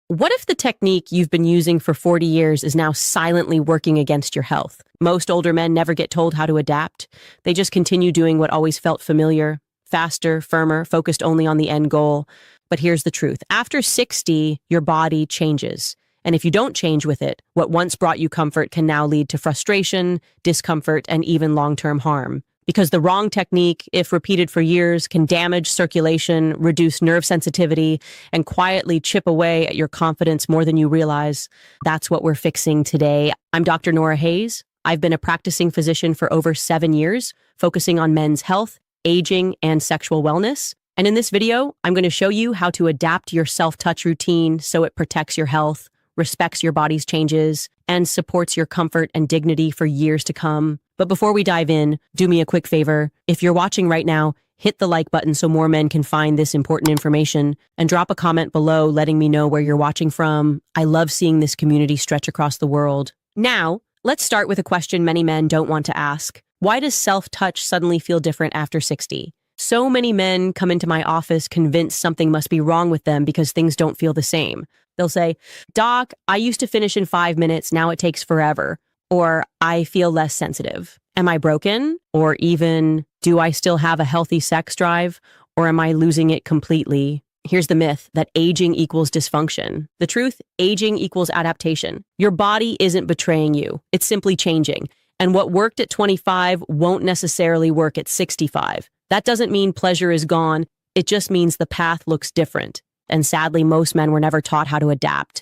What if the technique you've been using for 40 years is now silently working against your health? Most older men never get told how to adapt. They just continue doing what always felt familiar, faster, firmer, focused only on the end goal. But here's the truth. After 60, your body changes. And if you don't change with it, what once brought you comfort can now lead to frustration, discomfort, and even long-term harm. Because the wrong technique, if repeated for years, can damage circulation, reduce nerve sensitivity, and quietly chip away at your confidence more than you realize. That's what we're fixing today. I'm Dr. Nora Hayes. I've been a practicing physician for over 7 years, focusing on men's health, aging, and sexual wellness. And in this video, I'm going to show you how to adapt your self-touch routine so it protects your health, respects your body's changes, and supports your comfort and dignity for years to come. But before we dive in, do me a quick favor. If you're watching right now, hit the like button so more men can find this important information, and drop a comment below letting me know where you're watching from. I love seeing this community stretch across the world. Now, let's start with a question many men don't want to ask. Why does self-touch suddenly feel different after 60? So many men come into my office convinced something must be wrong with them because things don't feel the same. They'll say, "Doc, I used to finish in 5 minutes, now it takes forever." Or, "I feel less sensitive. Am I broken?" Or even, "Do I still have a healthy sex drive? Or am I losing it completely?" Here's the myth that aging equals dysfunction. The truth, aging equals adaptation. Your body isn't betraying you. It's simply changing. And what worked at 25 won't necessarily work at 65. That doesn't mean pleasure is gone. It just means the path looks different. And sadly, most men were never taught how to adapt.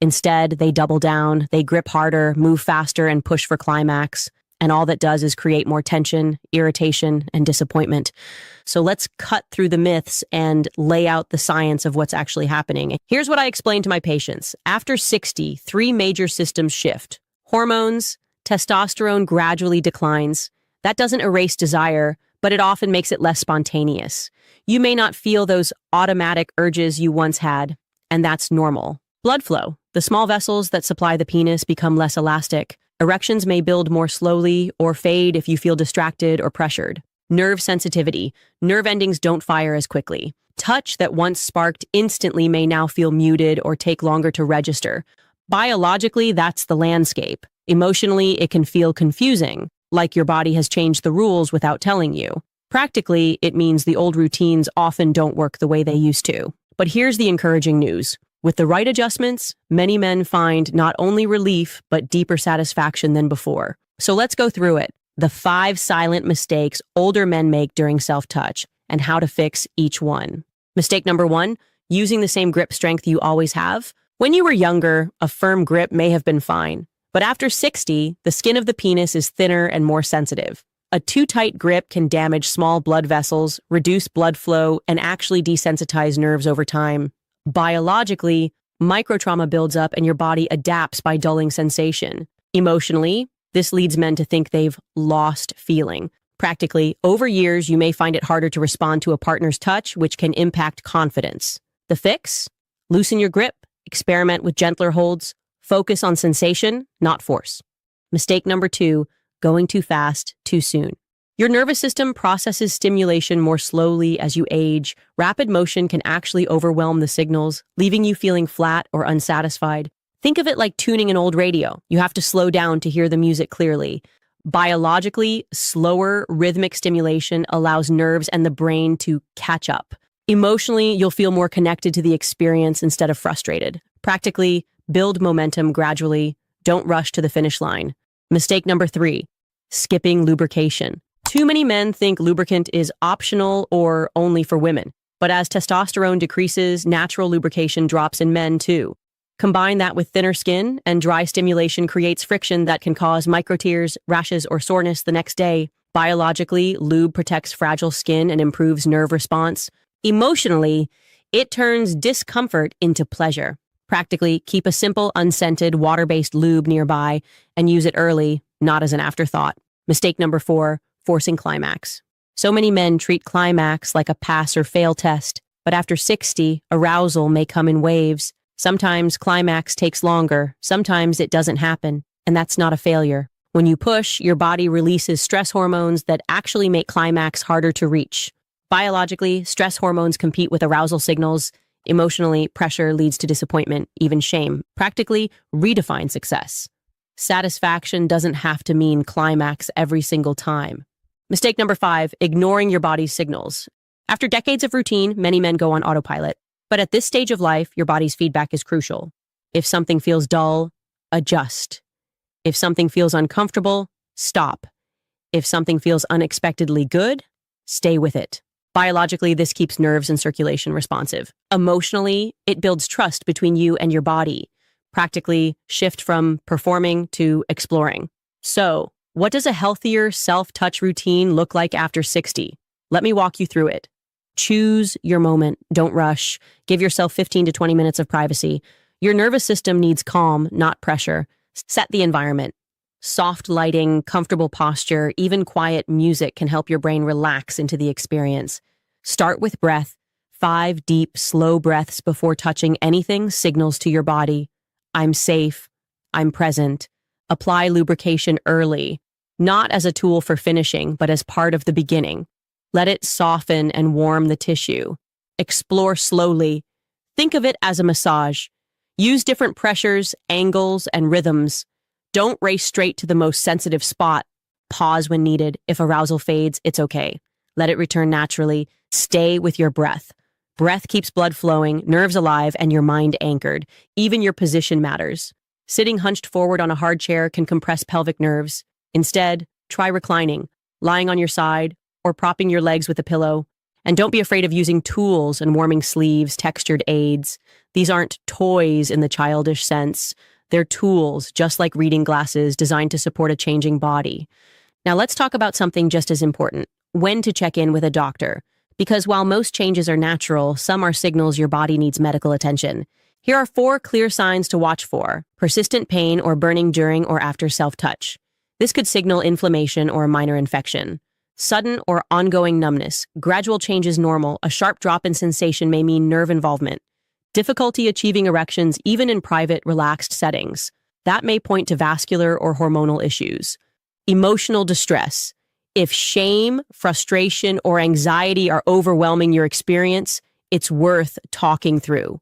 Instead, they double down, they grip harder, move faster, and push for climax. And all that does is create more tension, irritation, and disappointment. So let's cut through the myths and lay out the science of what's actually happening. Here's what I explain to my patients. After 60, 3 major systems shift. Hormones, testosterone gradually declines. That doesn't erase desire, but it often makes it less spontaneous. You may not feel those automatic urges you once had, and that's normal. Blood flow. The small vessels that supply the penis become less elastic. Erections may build more slowly or fade if you feel distracted or pressured. Nerve sensitivity. Nerve endings don't fire as quickly. Touch that once sparked instantly may now feel muted or take longer to register. Biologically, that's the landscape. Emotionally, it can feel confusing, like your body has changed the rules without telling you. Practically, it means the old routines often don't work the way they used to. But here's the encouraging news. With the right adjustments, many men find not only relief, but deeper satisfaction than before. So let's go through it. The 5 silent mistakes older men make during self-touch and how to fix each one. Mistake number 1, using the same grip strength you always have. When you were younger, a firm grip may have been fine. But after 60, the skin of the penis is thinner and more sensitive. A too tight grip can damage small blood vessels, reduce blood flow, and actually desensitize nerves over time. Biologically, microtrauma builds up and your body adapts by dulling sensation. Emotionally, this leads men to think they've lost feeling. Practically, over years, you may find it harder to respond to a partner's touch, which can impact confidence. The fix? Loosen your grip, experiment with gentler holds, focus on sensation, not force. Mistake number 2, going too fast, too soon. Your nervous system processes stimulation more slowly as you age. Rapid motion can actually overwhelm the signals, leaving you feeling flat or unsatisfied. Think of it like tuning an old radio. You have to slow down to hear the music clearly. Biologically, slower rhythmic stimulation allows nerves and the brain to catch up. Emotionally, you'll feel more connected to the experience instead of frustrated. Practically, build momentum gradually. Don't rush to the finish line. Mistake number 3, skipping lubrication. Too many men think lubricant is optional or only for women. But as testosterone decreases, natural lubrication drops in men too. Combine that with thinner skin, and dry stimulation creates friction that can cause microtears, rashes, or soreness the next day. Biologically, lube protects fragile skin and improves nerve response. Emotionally, it turns discomfort into pleasure. Practically, keep a simple, unscented, water-based lube nearby and use it early, not as an afterthought. Mistake number 4, forcing climax. So many men treat climax like a pass or fail test, but after 60, arousal may come in waves. Sometimes climax takes longer, sometimes it doesn't happen, and that's not a failure. When you push, your body releases stress hormones that actually make climax harder to reach. Biologically, stress hormones compete with arousal signals. Emotionally, pressure leads to disappointment, even shame. Practically, redefine success. Satisfaction doesn't have to mean climax every single time. Mistake number 5, ignoring your body's signals. After decades of routine, many men go on autopilot. But at this stage of life, your body's feedback is crucial. If something feels dull, adjust. If something feels uncomfortable, stop. If something feels unexpectedly good, stay with it. Biologically, this keeps nerves and circulation responsive. Emotionally, it builds trust between you and your body. Practically, shift from performing to exploring. So, what does a healthier self-touch routine look like after 60? Let me walk you through it. Choose your moment. Don't rush. Give yourself 15 to 20 minutes of privacy. Your nervous system needs calm, not pressure. Set the environment. Soft lighting, comfortable posture, even quiet music can help your brain relax into the experience. Start with breath. 5 deep, slow breaths before touching anything signals to your body, I'm safe, I'm present. Apply lubrication early, not as a tool for finishing, but as part of the beginning. Let it soften and warm the tissue. Explore slowly. Think of it as a massage. Use different pressures, angles, and rhythms. Don't race straight to the most sensitive spot. Pause when needed. If arousal fades, it's okay. Let it return naturally. Stay with your breath. Breath keeps blood flowing, nerves alive, and your mind anchored. Even your position matters. Sitting hunched forward on a hard chair can compress pelvic nerves. Instead, try reclining, lying on your side, or propping your legs with a pillow. And don't be afraid of using tools and warming sleeves, textured aids. These aren't toys in the childish sense. They're tools, just like reading glasses, designed to support a changing body. Now let's talk about something just as important: when to check in with a doctor. Because while most changes are natural, some are signals your body needs medical attention. Here are 4 clear signs to watch for: persistent pain or burning during or after self-touch. This could signal inflammation or a minor infection. Sudden or ongoing numbness. Gradual change is normal. A sharp drop in sensation may mean nerve involvement. Difficulty achieving erections even in private, relaxed settings. That may point to vascular or hormonal issues. Emotional distress. If shame, frustration, or anxiety are overwhelming your experience, it's worth talking through.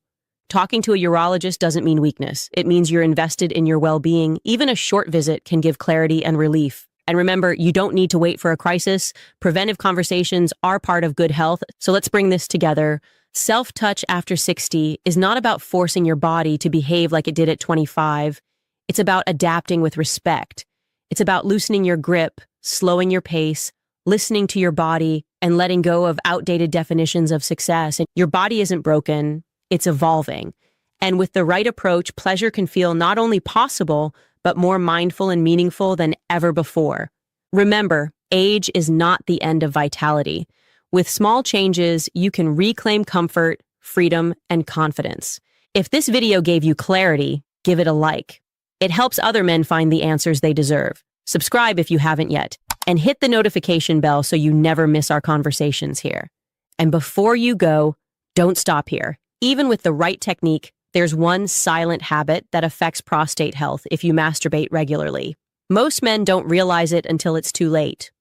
Talking to a urologist doesn't mean weakness. It means you're invested in your well-being. Even a short visit can give clarity and relief. And remember, you don't need to wait for a crisis. Preventive conversations are part of good health. So let's bring this together. Self-touch after 60 is not about forcing your body to behave like it did at 25. It's about adapting with respect. It's about loosening your grip, slowing your pace, listening to your body, and letting go of outdated definitions of success. And your body isn't broken, it's evolving. And with the right approach, pleasure can feel not only possible, but more mindful and meaningful than ever before. Remember, age is not the end of vitality. With small changes, you can reclaim comfort, freedom, and confidence. If this video gave you clarity, give it a like. It helps other men find the answers they deserve. Subscribe if you haven't yet, and hit the notification bell so you never miss our conversations here. And before you go, don't stop here. Even with the right technique, there's one silent habit that affects prostate health if you masturbate regularly. Most men don't realize it until it's too late.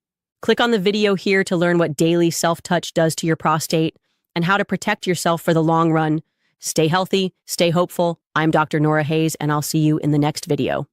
Click on the video here to learn what daily self-touch does to your prostate and how to protect yourself for the long run. Stay healthy, stay hopeful. I'm Dr. Nora Hayes, and I'll see you in the next video.